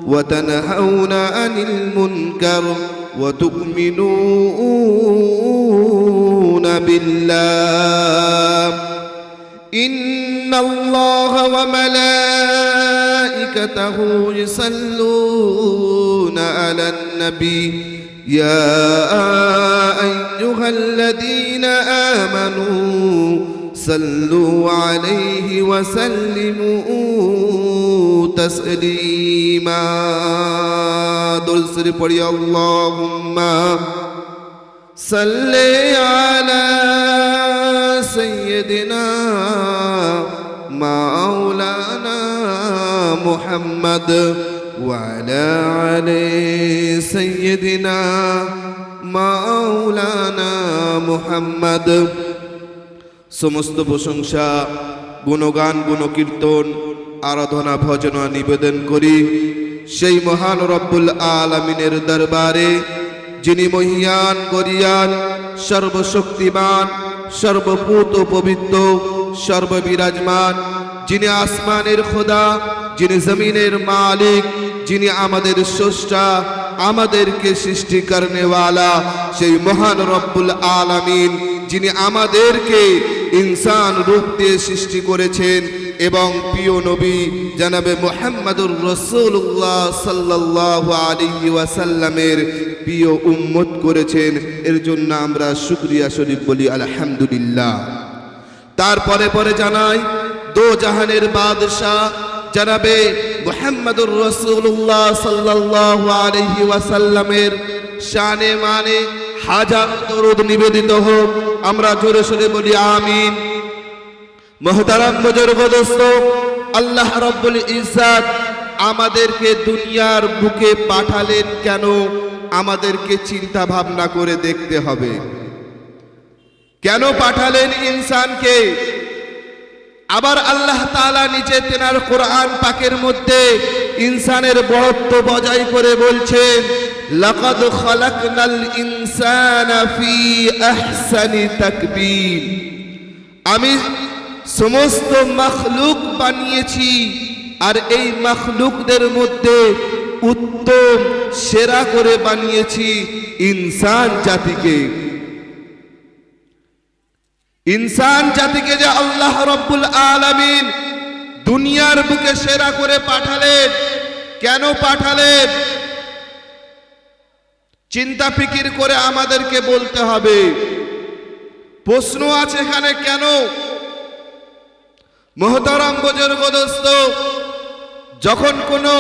وتنهون عن المنكر وتؤمنون بالله إن الله وملائكته يصلون على النبي يا أيها الذين آمنوا صلوا عليه وسلموا تسليما درس پڑھی اللهم صل على سيدنا مولانا محمد وعلى آل سيدنا مولانا محمد সমস্ত প্রশংসা গুণগান গুণকীর্তন আরাধনা ভজনা নিবেদন করি সেই মহান রব্বুল আলামিনের দরবারে যিনি মহিয়ান গরিয়ান সর্বশক্তিমান সর্বভূত পবিত্র সর্ববিরাজমান যিনি আসমানের খোদা যিনি জমিনের মালিক যিনি আমাদের স্রষ্টা আমাদেরকে সৃষ্টি করনে ওয়ালা সেই মহান রব্বুল আলামিন যিনি আমাদেরকে ইনসান রূপ দিয়ে সৃষ্টি করেছেন এবং প্রিয় নবী জনাবে মুহাম্মদুর রাসূলুল্লাহ সাল্লাল্লাহু আলাইহি ওয়াসাল্লামের প্রিয় উম্মত করেছেন এর জন্য আমরা শুকরিয়া শরীফ বলি আলহামদুলিল্লাহ। তারপরে পরে জানাই দো জাহানের বাদশা জনাবে মুহাম্মদুর রাসূলুল্লাহ সাল্লাল্লাহু আলাইহি ওয়াসাল্লামের শানে মানে হাজার দরুদ নিবেদিত হোক আমরা জোরে সোরে বলি আমিন। মুহতারাম বুজুর্গ দোস্ত আল্লাহ রাব্বুল ইজ্জত আমাদেরকে দুনিয়ার বুকে পাঠালেন কেন আমাদেরকে চিন্তা ভাবনা করে দেখতে হবে। কেন পাঠালেন ইনসানকে? আবার আল্লাহ তাআলা নিজে তেনার কোরআন পাকের মধ্যে ইনসানের বড়ত্ব বজায় করে বলছেন লাকাদ খালাকনাল ইনসানা ফি আহসানি তাকবীর, আমি সমস্ত মাখলুক বানিয়েছি আর এই মাখলুকদের মধ্যে উত্তম সেরা করে বানিয়েছি ইনসান জাতিকে। ইনসান জাতিকে যে আল্লাহ রাব্বুল আলামিন দুনিয়ার বুকে সেরা করে পাঠালেন, কেন পাঠালেন চিন্তা ফিকির করে আমাদেরকে বলতে হবে। প্রশ্ন আছে এখানে কেন? মুহতারাম বুজুর্গ দোস্ত যখন কোনো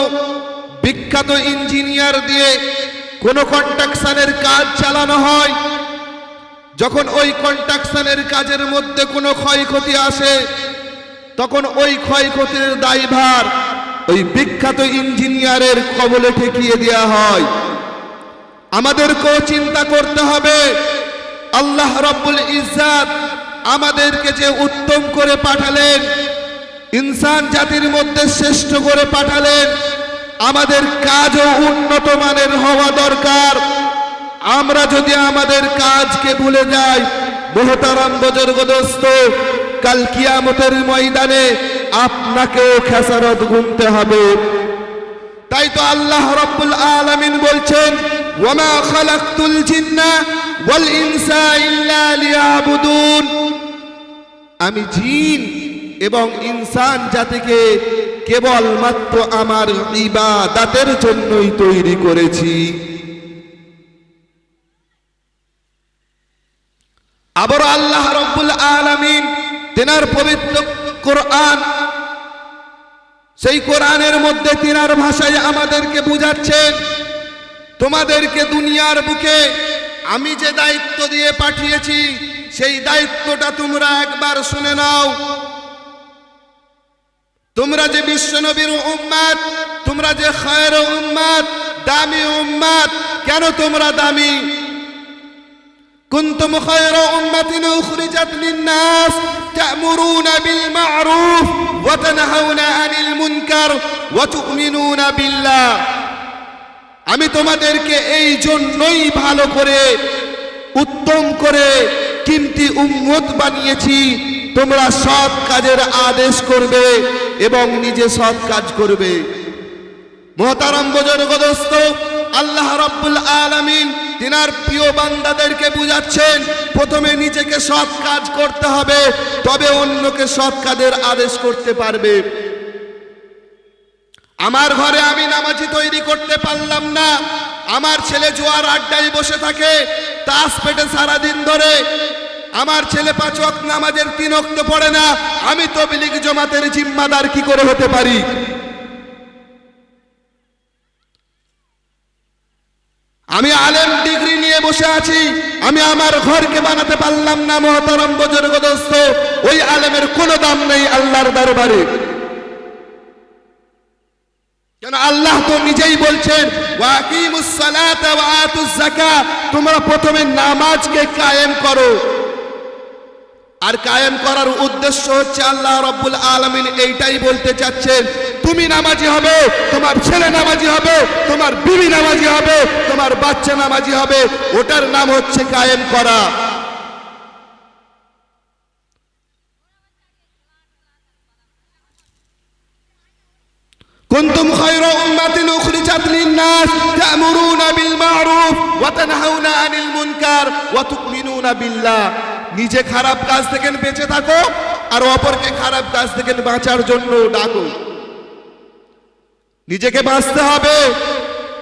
বিখ্যাত ইঞ্জিনিয়ার দিয়ে কোনো কনস্ট্রাকশনের কাজ চালানো হয়, যখন ওই কনস্ট্রাকশনের কাজের মধ্যে কোনো ক্ষয়ক্ষতি আসে তখন ওই ক্ষয়ক্ষতির দায়ভার ওই বিখ্যাত ইঞ্জিনিয়ারের কবলে ঠেকিয়ে দেওয়া হয়। আমাদেরকেও চিন্তা করতে হবে আল্লাহ রাব্বুল ইজ্জত আমাদেরকে যে উত্তম করে পাঠালেন, ইনসান জাতির মধ্যে শ্রেষ্ঠ করে পাঠালেন, আমাদের কাজও উন্নত মানের হওয়া দরকার। আমরা যদি আমাদের কাজকে ভুলে যাই মুহতারাম বুজুর্গ দোস্ত কাল কিয়ামতের ময়দানে আপনাকেও খেসারত গুনতে হবে। তাই তো আল্লাহ রাব্বুল আলামিন বলছেন ওয়ামা খালাকতুল জিন্না ওয়াল ইনসা ইল্লা লিয়াবুদুন, আমি জিন এবং ইনসান জাতিকে কেবলমাত্র আমার ইবাদতের জন্যই তৈরি করেছি। আবার আল্লাহ রাব্বুল আলামিন তিনার পবিত্র কোরআন, সেই কোরআনের মধ্যে তিনার ভাষায় আমাদেরকে বুঝাচ্ছেন তোমাদেরকে দুনিয়ার বুকে আমি যে দায়িত্ব দিয়ে পাঠিয়েছি সেই দায়িত্বটা তোমরা একবার শুনে নাও। তোমরা যে বিশ্বনবীর উম্মত, তোমরা যে খায়র উম্মত, দামি উম্মত। কেন তোমরা দামি? কুনতুম খায়রা উম্মাতিন উখরিজাত লিন-নাস তা'মুরুনা বিল মা'রুফ ওয়া তানহাউনা আনিল মুনকার ওয়া তু'মিনুনা বিল্লাহ। আমি তোমাদেরকে এই জন্যই ভালো করে উত্তম করে কিমতি উম্মত বানিয়েছি, তোমরা সৎ কাজের আদেশ করবে এবং নিজে সৎ কাজ করবে। মুহতারাম বুজুর্গ দোস্ত, আল্লাহ রাব্বুল আলামিন তিনার প্রিয় বান্দাদেরকে বুঝাচ্ছেন, প্রথমে নিজেকে সৎ কাজ করতে হবে, তবে অন্যকে সৎ কাজের আদেশ করতে পারবে। আমার ঘরে আমি নামাজি তৈরি করতে পারলাম না, আমার ছেলে জোয়ার আড্ডায় বসে থাকে, তাস পেটে সারাদিন ধরে, আমার ছেলে 5 ওয়াক্ত নামাজের 3 ওয়াক্ত পড়ে না, আমি তাবলীগ জামাতের জিম্মাদার কি করে হতে পারি? আমি আলেম ডিগ্রি নিয়ে বসে আছি, আমি আমার ঘরকে বানাতে পারলাম না। মুহতারাম বুজুর্গ দোস্ত, ওই আলেমের কোনো দাম নেই আল্লাহর দরবারে। কেন আল্লাহ তো নিজেই বলছেন, ওয়াকিমুস সালাতা ওয়া আতুজ যাকাত, তোমরা প্রথমে নামাজকে কায়েম করো। আর কায়েম করার উদ্দেশ্য হচ্ছে আল্লাহ রাব্বুল আলামিন এইটাই বলতে চাচ্ছেন, তুমি নামাজি হবে, তোমার ছেলে নামাজি হবে, তোমার বিবি নামাজি হবে, তোমার বাচ্চা নামাজি হবে, ওটার নাম হচ্ছে কায়েম করা। কুনতুম খায়রা উম্মাতিন উখরিজাত লিন-নাস তা'মুরুনা বিল মা'রুফ ওয়া তানহাউনা আনিল মুনকার ওয়া তু'মিনুনা বিল্লাহ। নিজে খারাপ কাজ থেকে বেঁচে থাকো আর অপরকে খারাপ কাজ থেকে বাঁচার জন্য ডাকো। নিজেকে বাঁচতে হবে,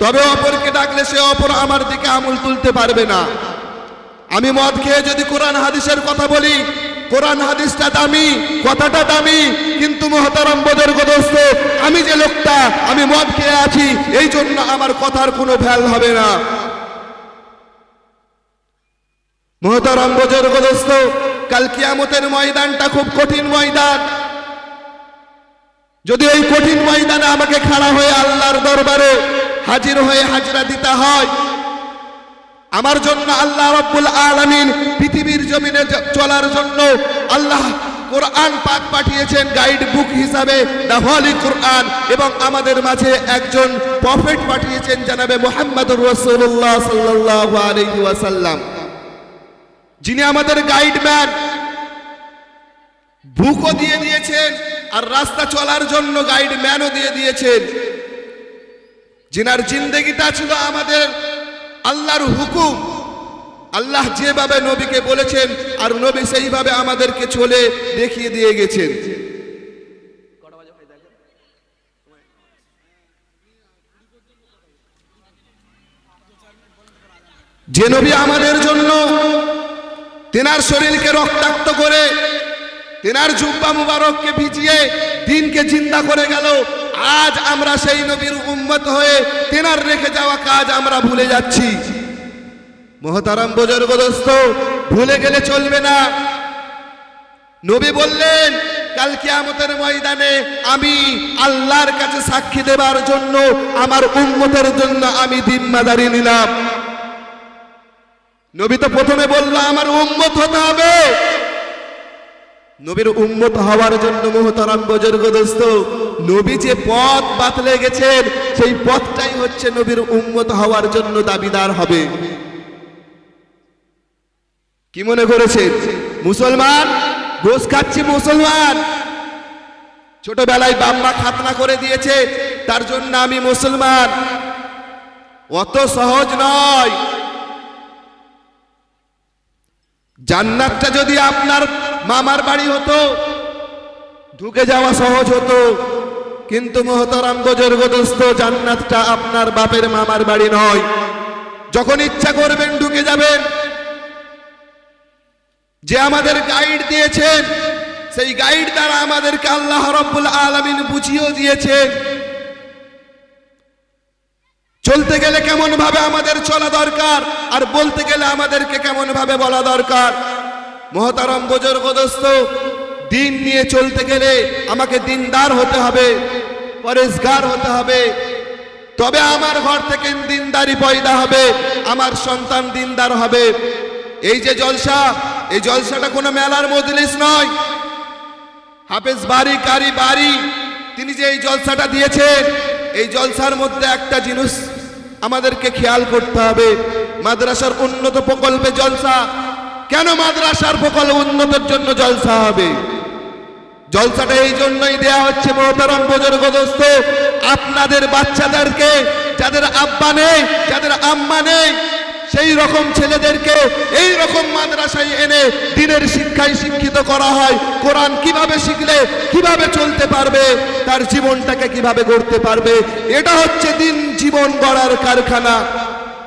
তবে অপরকে ডাকলে সে অপর আমার দিকে আঙুল তুলতে পারবে না। আমি মদ খেয়ে যদি কোরআন হাদিসের কথা বলি, কোরআন হাদিসটা দামি, কথাটা দামি, কিন্তু মুহতারাম বুজুর্গ দোস্ত, আমি যে লোকটা আমি মদ খেয়ে আছি, এই জন্য আমার কথার কোনো ভ্যালু হবে না। মুহতারাম বুজুর্গ দোস্ত, কাল কিয়ামতের ময়দানটা খুব কঠিন ময়দান। যদি এই কঠিন ময়দানে আমাকে খাড়া হয়ে আল্লাহর দরবারে হাজির হয়ে হাজরা দিতে হয়, আমার জন্য আল্লাহ রাব্বুল আলামিন পৃথিবীর জমিনে চলার জন্য আল্লাহ কোরআন পাক পাঠিয়েছেন গাইড বুক হিসাবে, দা হলি কোরআন, এবং আমাদের মাঝে একজন প্রফেট পাঠিয়েছেন জনাবে মুহাম্মদুর রাসূলুল্লাহ সাল্লাল্লাহু আলাইহি ওয়াসাল্লাম, যিনি আমাদের গাইডম্যান। বুকও দিয়ে দিয়েছেন আর রাস্তা চলার জন্য গাইডম্যানও দিয়ে দিয়েছেন, যিনার জিন্দেগিটা ছিল আমাদের আল্লাহর হুকুম। আল্লাহ যেভাবে নবীকে বলেছেন আর নবী সেইভাবে আমাদেরকে চলে দেখিয়ে দিয়ে গেছেন। যে নবী আমাদের জন্য তেনার শরীরকে রক্তাক্ত করে, তেনার জুব্বা মুবারককে ভিজিয়ে দিনকে জিন্দা করে গেল, আজ আমরা সেই নবীর উম্মত হয়ে তেনার রেখে যাওয়া কাজ আমরা ভুলে যাচ্ছি। মুহতারাম বুজুর্গ দোস্ত, ভুলে গেলে চলবে না। নবী বললেন, কাল কিয়ামতের ময়দানে আমি আল্লাহর কাছে সাক্ষী দেবার জন্য আমার উম্মতের জন্য আমি জিম্মাদারি নিলাম। নবী তো প্রথমে বলল আমার উম্মত হতে হবে। নবীর উম্মত হওয়ার জন্য মুহতারাম বুজুর্গ দোস্ত, নবী যে পথ বাতলে গেছেন, সেই পথটাই হচ্ছে নবীর উম্মত হওয়ার জন্য দাবিদার হবে। কি মনে করেছেন মুসলমান? ঘুষ খাচ্ছি মুসলমান, ছোটবেলায় বাবা খাতনা করে দিয়েছে তার জন্য আমি মুসলমান, অত সহজ নয়। জান্নাতটা যদি আপনার মামার বাড়ি হতো, ঢুকে যাওয়া সহজ হতো, কিন্তু মুহতারাম বুজুর্গ দোস্ত, জান্নাতটা আপনার বাপের মামার বাড়ি নয়। যখন ইচ্ছা করবেন ঢুকে যাবেন। যে আমাদের গাইড দিয়েছেন, সেই গাইড দ্বারা আমাদেরকে আল্লাহ রাব্বুল আলামিন বুঝিয়ে দিয়েছেন চলতে গেলে কেমন ভাবে আমাদের চলা দরকার, আর বলতে গেলে আমাদেরকে কেমন ভাবে বলা দরকার। মুহতারাম বুজুর্গ দোস্ত, দিন নিয়ে চলতে গেলে আমাকে দিনদার হতে হবে, পরেশগার হতে হবে, তবে আমার ঘর থেকে দিনদারি পয়দা হবে, আমার সন্তান দিনদার হবে। এই যে জলসা, এই জলসাটা কোনো মেলার মজলিস নয়। হাফেজ বারি কারি বারি তিনি যে এই জলসাটা দিয়েছেন, এই জলসার মধ্যে একটা জিনিস আমাদেরকে খেয়াল করতে হবে, মাদ্রাসার উন্নত প্রকল্পে জলসা। কেন মাদ্রাসার প্রকল্প উন্নতির জন্য জলসা হবে? জলসাটা এই জন্যই দেয়া হচ্ছে মোহতারাম বুজুর্গ দোস্ত, আপনাদের বাচ্চাদেরকে, যাদের আব্বা নেই, যাদের আম্মা নেই, সেই রকম ছেলেদেরকে এই রকম মাদ্রাসায় এনে দ্বীনের শিক্ষায় শিক্ষিত করা হয়। কোরআন কিভাবে শিখলে কিভাবে চলতে পারবে, তার জীবনটাকে কিভাবে গড়তে পারবে, এটা হচ্ছে দ্বীন জীবন গড়ার কারখানা।